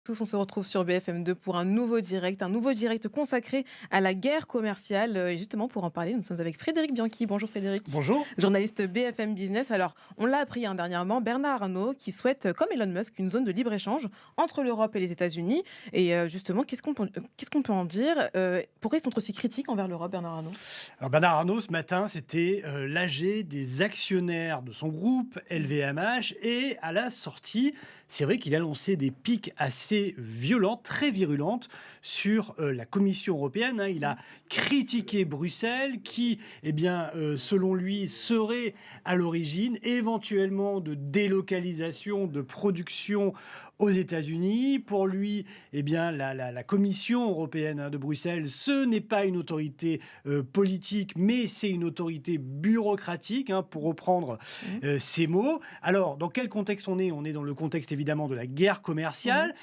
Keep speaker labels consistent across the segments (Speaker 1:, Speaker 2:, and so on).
Speaker 1: Tous, on se retrouve sur BFM2 pour un nouveau direct consacré à la guerre commerciale. Et justement, pour en parler, nous sommes avec Frédéric Bianchi. Bonjour Frédéric,
Speaker 2: Bonjour.
Speaker 1: journaliste BFM Business. Alors, on l'a appris dernièrement, Bernard Arnault qui souhaite, comme Elon Musk, une zone de libre-échange entre l'Europe et les États-Unis. Et justement, qu'est-ce qu'on peut en dire Pourquoi ils sont aussi critiques envers l'Europe, Bernard Arnault?
Speaker 2: Alors Bernard Arnault, ce matin, c'était l'AG des actionnaires de son groupe LVMH. Et à la sortie, c'est vrai qu'il a lancé des piques assez violentes, très virulentes, sur la Commission européenne, hein. Il a critiqué Bruxelles, qui, selon lui, serait à l'origine éventuellement de délocalisation de production aux États-Unis. Pour lui, la Commission européenne, hein, de Bruxelles, ce n'est pas une autorité politique, mais c'est une autorité bureaucratique, hein, pour reprendre
Speaker 1: Mhm.
Speaker 2: ces mots. Alors, dans quel contexte on est? On est dans le contexte évidemment de la guerre
Speaker 1: Mhm.
Speaker 2: commerciale.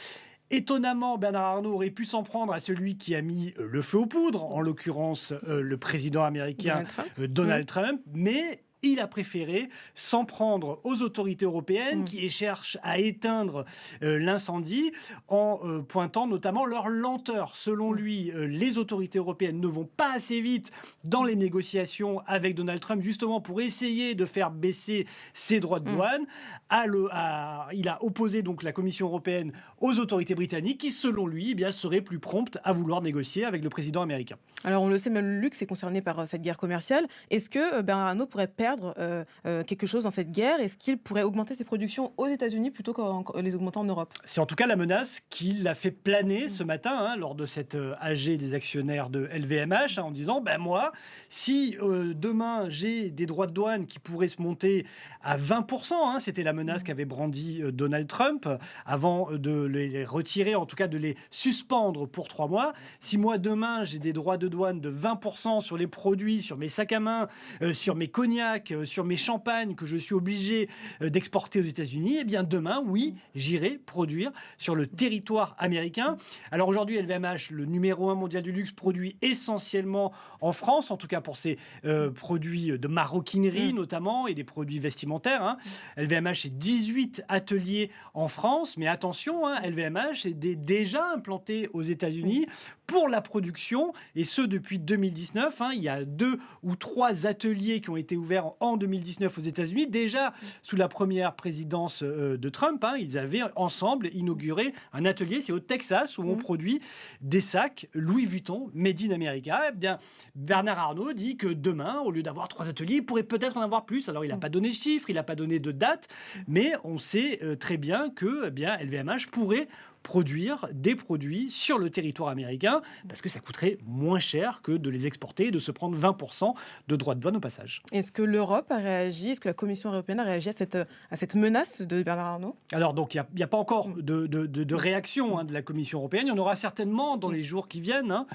Speaker 2: Étonnamment, Bernard Arnault aurait pu s'en prendre à celui qui a mis le feu aux poudres, en l'occurrence le président américain
Speaker 1: Donald Trump. Mhm.
Speaker 2: Donald Trump, mais il a préféré s'en prendre aux autorités européennes
Speaker 1: Mhm.
Speaker 2: qui cherchent à éteindre l'incendie en pointant notamment leur lenteur. Selon lui, les autorités européennes ne vont pas assez vite dans les négociations avec Donald Trump, justement pour essayer de faire baisser ses droits de
Speaker 1: Mhm.
Speaker 2: douane. Il a opposé donc la Commission européenne aux autorités britanniques qui, selon lui, seraient plus promptes à vouloir négocier avec le président américain.
Speaker 1: Alors, on le sait, même le luxe est concerné par cette guerre commerciale. Est-ce que Bernard Arnault pourrait perdre quelque chose dans cette guerre? Est-ce qu'il pourrait augmenter ses productions aux États-Unis plutôt qu'en les augmenter en Europe?
Speaker 2: C'est en tout cas la menace qui l'a fait planer
Speaker 1: Mm.
Speaker 2: ce matin, hein, lors de cette AG des actionnaires de LVMH, hein, en disant ben moi, si demain j'ai des droits de douane qui pourraient se monter à 20%, hein, c'était la menace
Speaker 1: Mm.
Speaker 2: qu'avait brandi Donald Trump avant de les retirer, en tout cas de les suspendre pour 3 mois. Si moi demain j'ai des droits de douane de 20% sur les produits, sur mes sacs à main, sur mes cognacs, sur mes champagnes que je suis obligé d'exporter aux États-Unis, eh bien demain, oui, j'irai produire sur le territoire américain. Alors aujourd'hui, LVMH, le numéro 1 mondial du luxe, produit essentiellement en France, en tout cas pour ses produits de maroquinerie
Speaker 1: Mm.
Speaker 2: notamment et des produits vestimentaires, hein. LVMH, c'est 18 ateliers en France, mais attention, hein, LVMH est déjà implanté aux
Speaker 1: Oui.
Speaker 2: États-Unis pour la production, et ce depuis 2019, hein. Il y a 2 ou 3 ateliers qui ont été ouverts en 2019 aux États-Unis. Déjà, sous la première présidence de Trump, hein, ils avaient ensemble inauguré un atelier, c'est au Texas, où on
Speaker 1: Mm.
Speaker 2: produit des sacs Louis Vuitton, Made in America. Eh bien, Bernard Arnault dit que demain, au lieu d'avoir 3 ateliers, il pourrait peut-être en avoir plus. Alors, il n'a
Speaker 1: Mm.
Speaker 2: pas donné de chiffres, il n'a pas donné de date, mais on sait très bien que LVMH pourrait produire des produits sur le territoire américain, parce que ça coûterait moins cher que de les exporter et de se prendre 20% de droits de douane au passage.
Speaker 1: Est-ce que l'Europe a réagi? Est-ce que la Commission européenne a réagi à cette menace de Bernard Arnault?
Speaker 2: Alors, donc, il y a pas encore
Speaker 1: Mm.
Speaker 2: de réaction, hein, de la Commission européenne. Il y en aura certainement dans
Speaker 1: Mm.
Speaker 2: les jours qui viennent, hein,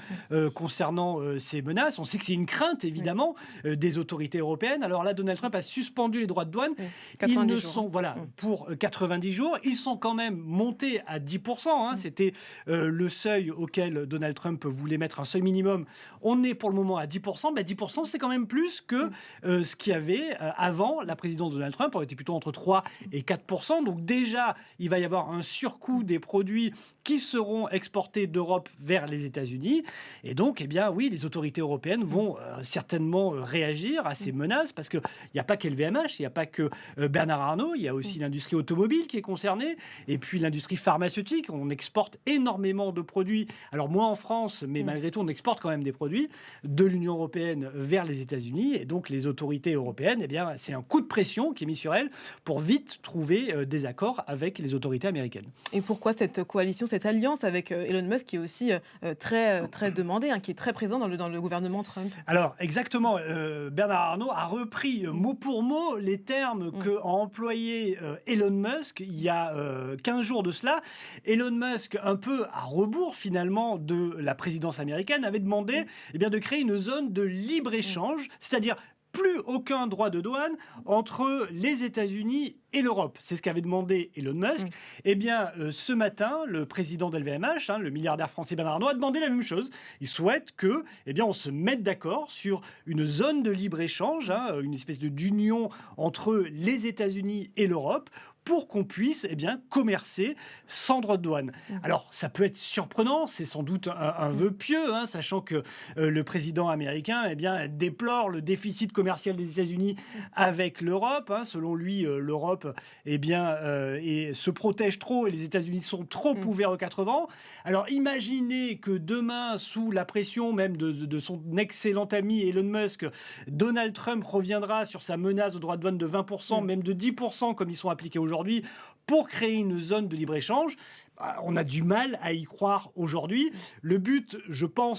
Speaker 2: concernant ces menaces. On sait que c'est une crainte,
Speaker 1: Oui.
Speaker 2: évidemment, des autorités européennes. Alors là, Donald Trump a suspendu les droits de douane.
Speaker 1: Oui.
Speaker 2: Ils
Speaker 1: 90
Speaker 2: ne
Speaker 1: jours, hein.
Speaker 2: sont, voilà,
Speaker 1: Mm.
Speaker 2: pour 90 jours, ils sont quand même montés à 10%, hein.
Speaker 1: Mm.
Speaker 2: C'était le seuil auquel Donald Trump voulait mettre un seuil minimum. On est pour le moment à 10%. 10%, c'est quand même plus que
Speaker 1: Mm.
Speaker 2: ce qu'il y avait avant la présidence de Donald Trump. On était plutôt entre 3 et 4%. Donc déjà, il va y avoir un surcoût des produits qui seront exportés d'Europe vers les États-Unis. Et donc, oui, les autorités européennes vont certainement réagir à ces
Speaker 1: Mm.
Speaker 2: menaces, parce qu'il n'y a pas qu'LVMH, il n'y a pas que Bernard Arnault, il y a aussi l'industrie automobile qui est concernée, et puis l'industrie pharmaceutique. On exporte énormément de produits, alors moins en France, mais
Speaker 1: Mm.
Speaker 2: malgré tout, on exporte quand même des produits de l'Union européenne vers les États-Unis. Et donc, les autorités européennes, c'est un coup de pression qui est mis sur elles pour vite trouver des accords avec les autorités américaines.
Speaker 1: Et pourquoi cette coalition, cette alliance avec Elon Musk qui est aussi très demandé, hein, qui est très présent dans le gouvernement Trump?
Speaker 2: Alors, exactement, Bernard Arnault a repris mot pour mot les termes
Speaker 1: Mm.
Speaker 2: qu'a employé Elon Musk il y a 15 jours de cela. Elon Musk, un peu à rebours finalement de la présidence américaine, avait demandé de créer une zone de
Speaker 1: Mm.
Speaker 2: libre-échange, c'est-à-dire plus aucun droit de douane entre les États-Unis et l'Europe. C'est ce qu'avait demandé Elon Musk.
Speaker 1: Mm.
Speaker 2: Ce matin, le président d'LVMH, hein, le milliardaire français Bernard Arnault, a demandé la même chose. Il souhaite que, on se mette d'accord sur une zone de libre-échange, hein, une espèce d'union entre les États-Unis et l'Europe, pour qu'on puisse commercer sans droit de douane.
Speaker 1: Mmh.
Speaker 2: Alors, ça peut être surprenant, c'est sans doute un vœu pieux, hein, sachant que le président américain déplore le déficit commercial des États-Unis avec l'Europe. Hein. Selon lui, l'Europe se protège trop et les États-Unis sont trop ouverts aux quatre vents. Alors, imaginez que demain, sous la pression même de son excellent ami Elon Musk, Donald Trump reviendra sur sa menace de droit de douane de 20%, même de 10% comme ils sont appliqués aujourd'hui, pour créer une zone de libre-échange. On a du mal à y croire aujourd'hui. Le but,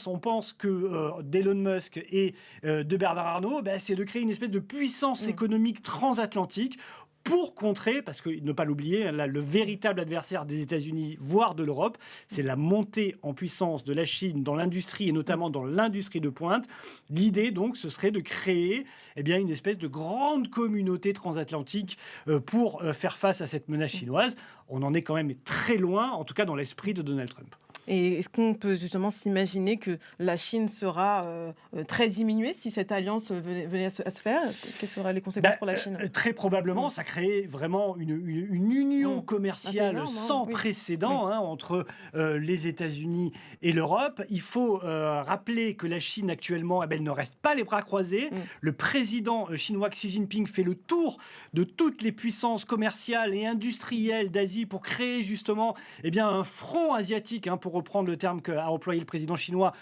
Speaker 2: on pense que d'Elon Musk et de Bernard Arnault, c'est de créer une espèce de puissance économique transatlantique pour contrer, parce que ne pas l'oublier, là, le véritable adversaire des États-Unis, voire de l'Europe, c'est la montée en puissance de la Chine dans l'industrie et notamment dans l'industrie de pointe. L'idée, donc, ce serait de créer une espèce de grande communauté transatlantique pour faire face à cette menace chinoise. On en est quand même très loin, en tout cas dans l'esprit de Donald Trump.
Speaker 1: Et est-ce qu'on peut justement s'imaginer que la Chine sera très diminuée si cette alliance venait à se faire? Quelles seraient les conséquences pour la Chine?
Speaker 2: Très probablement, ça crée vraiment une union commerciale
Speaker 1: énorme, hein.
Speaker 2: sans précédent entre les États-Unis et l'Europe. Il faut rappeler que la Chine actuellement, elle ne reste pas les bras croisés. Le président chinois Xi Jinping fait le tour de toutes les puissances commerciales et industrielles d'Asie pour créer justement un front asiatique, pour reprendre le terme qu'a employé le président chinois,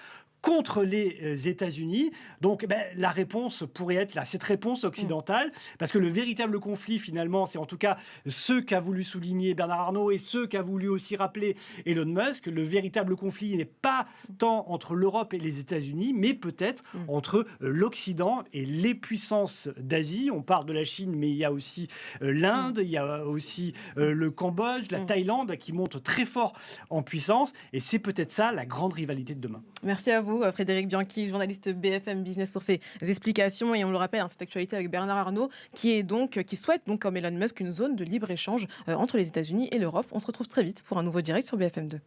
Speaker 2: contre les États-Unis. Donc la réponse pourrait être là, cette réponse occidentale, parce que le véritable conflit finalement, c'est en tout cas ce qu'a voulu souligner Bernard Arnault et ce qu'a voulu aussi rappeler Elon Musk. Le véritable conflit n'est pas tant entre l'Europe et les États-Unis, mais peut-être entre l'Occident et les puissances d'Asie. On parle de la Chine, mais il y a aussi l'Inde, il y a aussi le Cambodge, la Thaïlande qui montent très fort en puissance, et c'est peut-être ça la grande rivalité de demain.
Speaker 1: Merci à vous, Frédéric Bianchi, journaliste BFM Business, pour ces explications. Et on le rappelle, cette actualité avec Bernard Arnault, qui souhaite, donc, comme Elon Musk, une zone de libre-échange entre les États-Unis et l'Europe. On se retrouve très vite pour un nouveau direct sur BFM2.